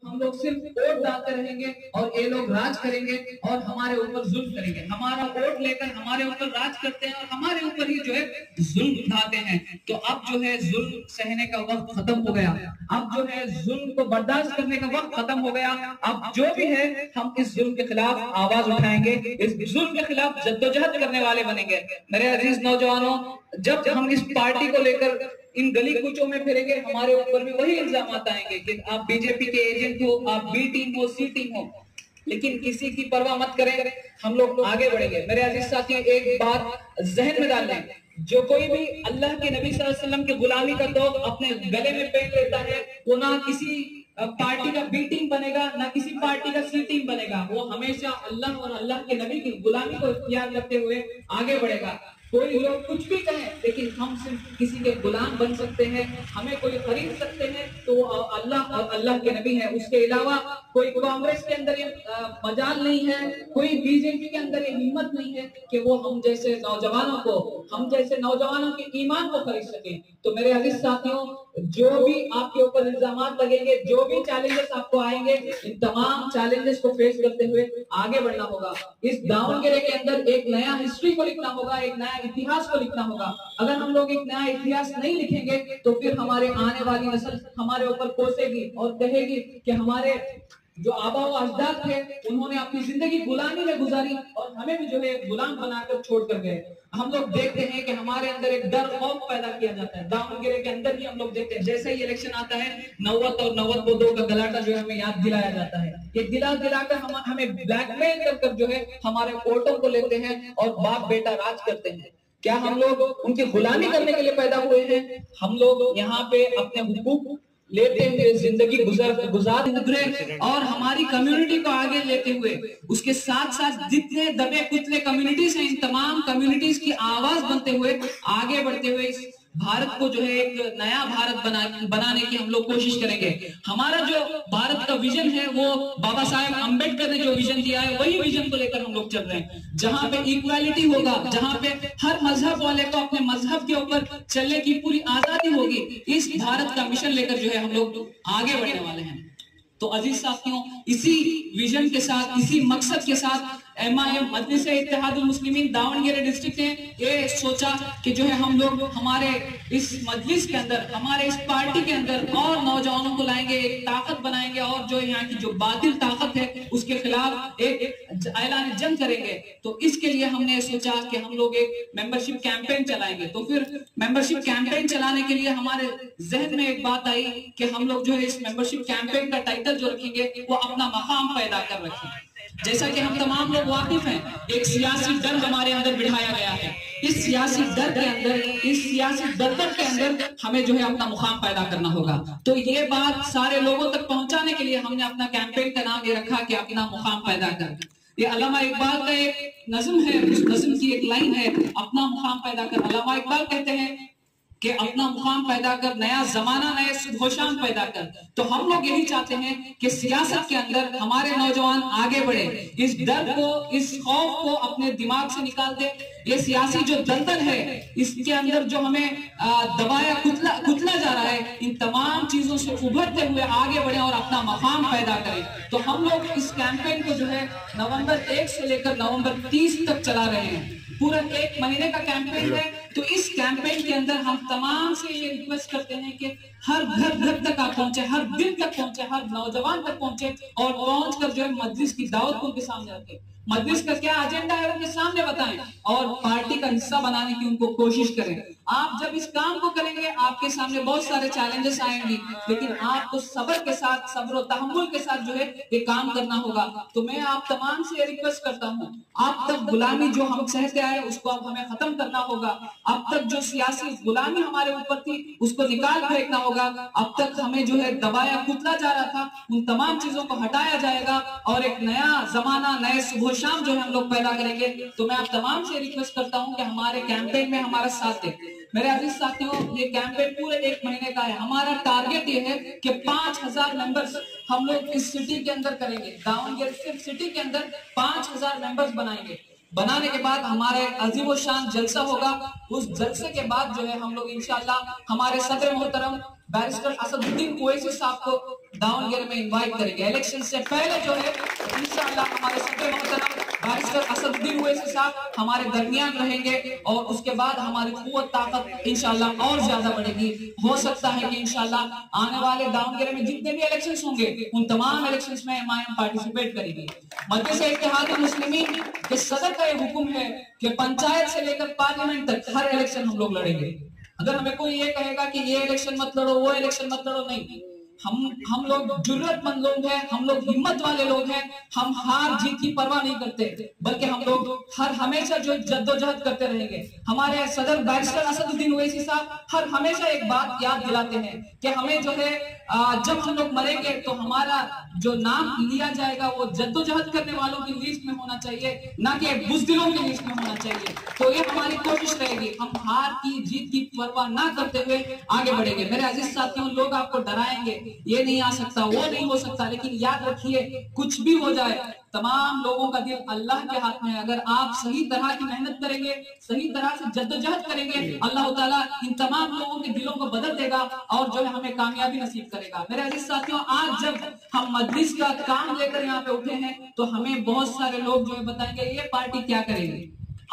हम लोग सिर्फ वोट डालते रहेंगे और ये लोग राज करेंगे और हमारे ऊपर जुल्म करेंगे। हमारा वोट लेकर हमारे ऊपर राज करते हैं और हमारे ऊपर ही जो है जुल्म ढाते हैं। तो अब जो है जुल्म सहने का वक्त खत्म हो गया, अब जो है जुल्म को बर्दाश्त करने का वक्त खत्म हो गया। अब जो भी है हम इस जुल्म के खिलाफ आवाज उठाएंगे, इस जुल्म के खिलाफ जद्दोजहद करने वाले बनेंगे। मेरे अजीज नौजवानों, जब हम इस पार्टी को लेकर इन गली कूचों में फिरेंगे, हमारे ऊपर भी वही इल्जाम आएंगे कि आप बीजेपी के एजेंट हो, आप बी टीम हो, सी टीम हो। लेकिन किसी की परवाह मत करें, हम लोग आगे बढ़ेंगे। मेरे अजीज साथी, एक बात जहन में डाल लें, जो कोई भी अल्लाह के नबी सल्लल्लाहु अलैहि वसल्लम की गुलामी का तोप अपने गले में पहन लेता है, वो ना किसी पार्टी का बी टीम बनेगा, ना किसी पार्टी का सी टीम बनेगा। वो हमेशा अल्लाह और अल्लाह के नबी की गुलामी को इख्तियार करते हुए आगे बढ़ेगा। कोई लोग कुछ भी कहें, लेकिन हम सिर्फ किसी के गुलाम बन सकते हैं, हमें कोई खरीद सकते हैं तो अल्लाह और अल्लाह के नबी है। उसके अलावा कोई कांग्रेस के अंदर ये मजाल नहीं है, कोई बीजेपी के अंदर ये हिम्मत नहीं है कि वो हम जैसे नौजवानों के ईमान को खरीद सके। तो मेरे अजीज साथियों, जो भी आपके ऊपर इल्जाम लगेंगे, जो भी चैलेंजेस आपको आएंगे, इन तमाम चैलेंजेस को फेस करते हुए आगे बढ़ना होगा। इस दावणगेरे के अंदर एक नया हिस्ट्री को लिखना होगा, एक नया इतिहास को लिखना होगा। अगर हम लोग एक नया इतिहास नहीं लिखेंगे तो फिर हमारे आने वाली नस्ल हमारे ऊपर कोसेगी और कहेगी कि हमारे जो आबा व अजदाद थे उन्होंने अपनी जिंदगी गुलामी में गुजारी और हमें भी जो है गुलाम बनाकर छोड़ कर गए। हम लोग देखते हैं कि हमारे अंदर एक डर खौफ पैदा किया जाता है। दावणगेरे के अंदर ही हम लोग देखते हैं, जैसे ही इलेक्शन आता है 90 और 90 का गलाटा जो है हमें याद दिलाया जाता है। ये दिलाकर हमें ब्लैकमेल कर जो है हमारे वोटों को लेते हैं और बाप बेटा राज करते हैं। क्या हम लोग उनकी गुलामी करने के लिए पैदा हुए हैं? हम लोग यहाँ पे अपने हुकूक लेते हुए जिंदगी गुजार और हमारी कम्युनिटी को आगे लेते हुए उसके साथ साथ जितने दबे कुचले कम्युनिटीज हैं, इन तमाम कम्युनिटीज की आवाज बनते हुए आगे बढ़ते हुए भारत को जो है एक नया भारत बनाने की हम लोग कोशिश करेंगे। हमारा जो भारत का विजन है वो बाबा साहेब अम्बेडकर ने जो विजन दिया है वही विजन को लेकर हम लोग चल रहे हैं, जहां पे इक्वालिटी होगा, जहां पे हर मजहब वाले को अपने मजहब के ऊपर चलने की पूरी आजादी होगी। इस भारत का मिशन लेकर जो है हम लोग आगे बढ़ने वाले हैं। तो अजीज साथियों, इसी विजन के साथ, इसी मकसद के साथ MIM मजलिस इत्तेहादुल मुस्लिमीन दावणगेरे डिस्ट्रिक्ट ने ये सोचा कि जो है हम लोग हमारे इस मजलिस के अंदर, हमारे इस पार्टी के अंदर और नौजवानों को लाएंगे, एक ताकत बनाएंगे और जो यहाँ की जो बातिल ताकत है उसके खिलाफ एक ऐलान जंग करेंगे। तो इसके लिए हमने सोचा कि हम लोग एक मेंबरशिप कैंपेन चलाएंगे। तो फिर मेंबरशिप कैंपेन चलाने के लिए हमारे जहन में एक बात आई कि हम लोग जो है इस मेंबरशिप कैंपेन का टाइटल जो रखेंगे वो अपना मकाम पैदा कर रखेंगे। जैसा कि हम तमाम लोग वाकिफ हैं, एक सियासी डर हमारे अंदर बिठाया गया है। इस सियासी डर के अंदर, इस सियासी दलदल के अंदर हमें जो है अपना मुकाम पैदा करना होगा। तो ये बात सारे लोगों तक पहुंचाने के लिए हमने अपना कैंपेन का नाम ये रखा कि अपना मुकाम पैदा कर। ये अल्लामा इकबाल का एक नज्म है, उस नज्म की एक लाइन है, अपना मुकाम पैदा कर। अल्लामा इकबाल कहते हैं कि अपना मुकाम पैदा कर, नया जमाना नए सुबह-शाम पैदा कर। तो हम लोग यही चाहते हैं कि सियासत के अंदर हमारे नौजवान आगे बढ़े, इस डर को, इस खौफ को अपने दिमाग से निकाल दे। ये सियासी जो दलदल है इसके अंदर जो हमें दबाया कुचला जा रहा है, इन तमाम चीजों से उभरते हुए आगे बढ़े और अपना मकाम पैदा करें। तो हम लोग इस कैंपेन को जो है नवंबर 1 से लेकर नवंबर 30 तक चला रहे हैं। पूरा 1 महीने का कैंपेन है। तो इस कैंपेन के अंदर हम तमाम से ये रिक्वेस्ट करते हैं कि हर घर तक आप पहुंचे, हर दिल तक पहुंचे, हर नौजवान तक पहुंचे और पहुंचकर जो है मजलिस की दावत को उनके सामने रखें। मजलिस का क्या एजेंडा है उनके सामने बताएं और पार्टी का हिस्सा बनाने की उनको कोशिश करें। आप जब इस काम को करेंगे आपके सामने बहुत सारे चैलेंजेस आएंगे, लेकिन आपको सब्र के साथ, सब्र और तहम्मुल के साथ जो है ये काम करना होगा। तो मैं आप तमाम से रिक्वेस्ट करता हूँ, अब तक गुलामी जो हम सहते आए उसको अब हमें खत्म करना होगा। अब तक जो सियासी गुलामी हमारे ऊपर थी उसको निकाल फेंकना होगा। अब तक हमें जो है दबाया कुचला जा रहा था, उन तमाम चीजों को हटाया जाएगा और एक नया जमाना, नए सुबह शाम जो है हम लोग पैदा करेंगे। तो मैं आप तमाम से रिक्वेस्ट करता हूं कि हमारे कैंपेन में हमारा साथ दें। मेरे अजीज साथियों, ये कैंपेन पूरे 1 महीने का है। हमारा टारगेट ये है कि 5000 मेंबर्स हम लोग इस सिटी के अंदर करेंगे। दावणगेरे सिर्फ सिटी के अंदर 5000 मेंबर्स बनाएंगे। बनाने के बाद हमारे अजीब व शान जलसा होगा। उस जलसे के बाद जो है हम लोग इंशाल्लाह हमारे सदर मोहतरम बैरिस्टर असदुद्दीन ओवैसी साहब को दावणगेरे में इनवाइट करेंगे। इलेक्शन से पहले जो है इंशाअल्लाह हमारे सदर मोहतरम बैरिस्टर असदुद्दीन ओवैसी साहब हमारे दरमियान रहेंगे और उसके बाद हमारी कुव्वत ताकत इंशाअल्लाह और ज्यादा बढ़ेगी। हो सकता है कि इंशाअल्लाह आने वाले दावणगेरे में जितने भी इलेक्शंस होंगे उन तमाम इलेक्शंस में एमआईएम पार्टिसिपेट करेगी। मजलिस इत्तेहाद मुस्लिमीन के सदर का ये हुक्म है कि पंचायत से लेकर पार्लियामेंट तक हर इलेक्शन हम लोग लड़ेंगे। अगर हमें कोई ये कहेगा कि ये इलेक्शन मत लड़ो, वो इलेक्शन मत लड़ो, नहीं, हम लोग जुर्रतमंद लोग हैं, हम लोग हिम्मत वाले लोग हैं। हम हार जीत की परवाह नहीं करते, बल्कि हम लोग हर हमेशा जो जद्दोजहद करते रहेंगे। हमारे सदर बैरिस्टर असदुद्दीन ओवैसी साहब हर हमेशा एक बात याद दिलाते हैं कि हमें जो है जब हम लोग मरेंगे तो हमारा जो नाम लिया जाएगा वो जद्दोजहद करने वालों की लिस्ट में होना चाहिए, ना कि बुज़दिलों की लिस्ट में होना चाहिए। तो ये हमारी कोशिश रहेगी, हम हार की जीत की परवाह ना करते हुए आगे बढ़ेंगे। मेरे अजीज साथियों, लोग आपको डराएंगे, ये नहीं आ सकता, वो नहीं हो सकता, लेकिन याद रखिए कुछ भी हो जाए तमाम लोगों का दिल अल्लाह के हाथ में है। अगर आप सही तरह की मेहनत करेंगे, सही तरह से जद्दोजहद करेंगे, अल्लाह ताला इन तमाम लोगों के दिलों को बदल देगा और जो है हमें कामयाबी नसीब करेगा। मेरे अजीज साथियों, आज जब हम मजलिस का काम लेकर यहाँ पे उठे हैं तो हमें बहुत सारे लोग जो है बताएंगे ये पार्टी क्या करेगी,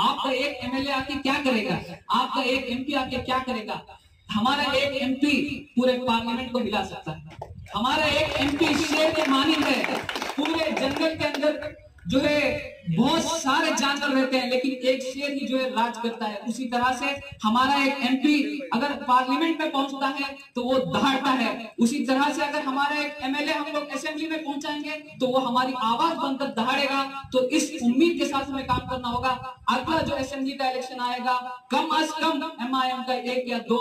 आपका एक एमएलए आके क्या करेगा, आपका एक एमपी आके क्या करेगा। हमारा एक एमपी पूरे पार्लियामेंट को हिला सकता है, हमारा एक एमपी शेर के मानिंद है। पूरे जंगल के अंदर जो है बहुत सारे जानवर रहते हैं लेकिन एक शेर ही जो है राज करता है। उसी तरह से हमारा एक एमपी अगर पार्लियामेंट में पहुंचता है तो वो दहाड़ता है। उसी तरह से अगर हमारा एक एमएलए हम लोग असेंबली में पहुंचाएंगे तो वो हमारी आवाज बनकर दहाड़ेगा। तो इस उम्मीद के साथ हमें काम करना होगा। अगला जो असेंबली का इलेक्शन आएगा कम अज कम एमआईएम का 1 या 2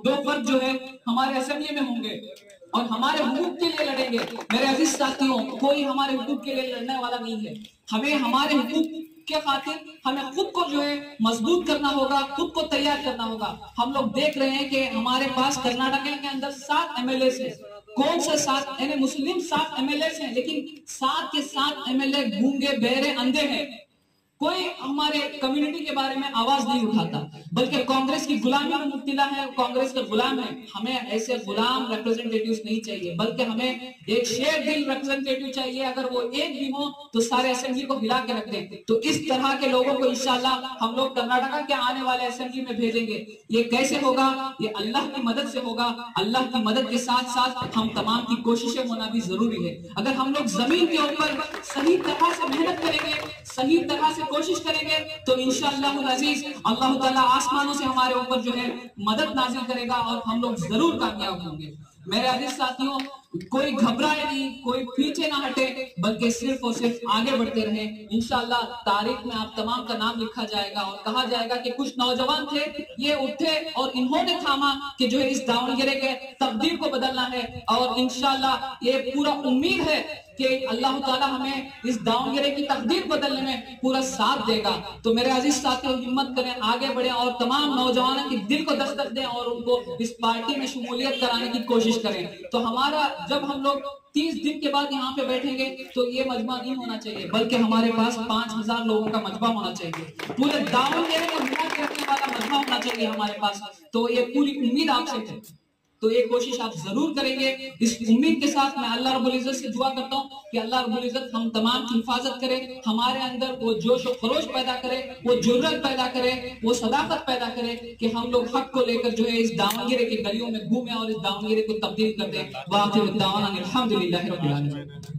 फर्द जो है हमारे असेंबली में होंगे और हमारे हुकूक के लिए लड़ेंगे। मेरे अजीज साथियों, कोई हमारे हुकूक के लिए लड़ने वाला नहीं है। हमें हमारे हुकूक के खातिर हमें खुद को जो है मजबूत करना होगा, खुद को तैयार करना होगा। हम लोग देख रहे हैं कि हमारे पास कर्नाटक के अंदर 7 एमएलए हैं। कौन से 7? यानी मुस्लिम 7 एमएलए हैं, लेकिन 7 के 7 एमएलए गूंगे, बहरे, अंधे हैं। कोई हमारे कम्युनिटी के बारे में आवाज नहीं उठाता, बल्कि कांग्रेस की गुलामी में मुब्तला है, कांग्रेस का गुलाम है। हमें ऐसे गुलाम रिप्रेजेंटेटिव्स नहीं चाहिए, बल्कि हमें एक शेर दिल रिप्रेजेंटेटिव चाहिए। अगर वो एक भी हो तो सारे असेंबली को हिला के रख दें। तो इस तरह के लोगों को इंशाल्लाह हम लोग कर्नाटका के आने वाले असेंबली में भेजेंगे। ये कैसे होगा? ये अल्लाह की मदद से होगा। अल्लाह की मदद के साथ साथ हम तमाम की कोशिशें होना भी जरूरी है। अगर हम लोग जमीन के ऊपर सही तरह से मेहनत करेंगे, सही तरह से कोशिश करेंगे तो इंशाअल्लाह अजीज अल्लाह ताला आसमानों से हमारे ऊपर जो है मदद नाजिल करेगा और हम लोग जरूर कामयाब होंगे। मेरे अजीज साथियों, कोई घबराए नहीं, कोई पीछे ना हटे, बल्कि सिर्फ और सिर्फ आगे बढ़ते रहे। इंशाअल्लाह तारीख में आप तमाम का नाम लिखा जाएगा और कहा जाएगा कि कुछ नौजवान थे, ये उठे और इन्होंने थामा कि जो है इस दावणगेरे के तकदीर को बदलना है। और इंशाअल्लाह ये पूरा उम्मीद है कि अल्लाह ताला हमें इस दावणगेरे की तकदीर बदलने में पूरा साथ देगा। तो मेरे अजीज साथियों, हिम्मत करें, आगे बढ़े और तमाम नौजवानों के दिल को दस्तक दें और उनको इस पार्टी में शमूलियत कराने की कोशिश करें। तो हमारा जब हम लोग 30 दिन के बाद यहाँ पे बैठेंगे तो ये मजमा नहीं होना चाहिए, बल्कि हमारे पास 5000 लोगों का मजमा होना चाहिए। पूरे दावणगेरे को मिला के रखने वाला मजमा होना चाहिए हमारे पास। तो ये पूरी उम्मीद आपसे है, तो ये कोशिश आप जरूर करेंगे। इस उम्मीद के साथ मैं अल्लाह रब्बुल इज्जत से दुआ करता हूँ कि अल्लाह रब्बुल इज्जत हम तमाम की हिफाजत करे, हमारे अंदर वो जोश और खरोश पैदा करे, वो जुर्रत पैदा करे, वो सदाकत पैदा करे कि हम लोग हक को लेकर जो है इस दावणगेरे की गलियों में घूमें और इस दावणगेरे को तब्दील कर दें। वाखिर दावाना अल्हम्दुलिल्लाहि रब्बिल आलमीन।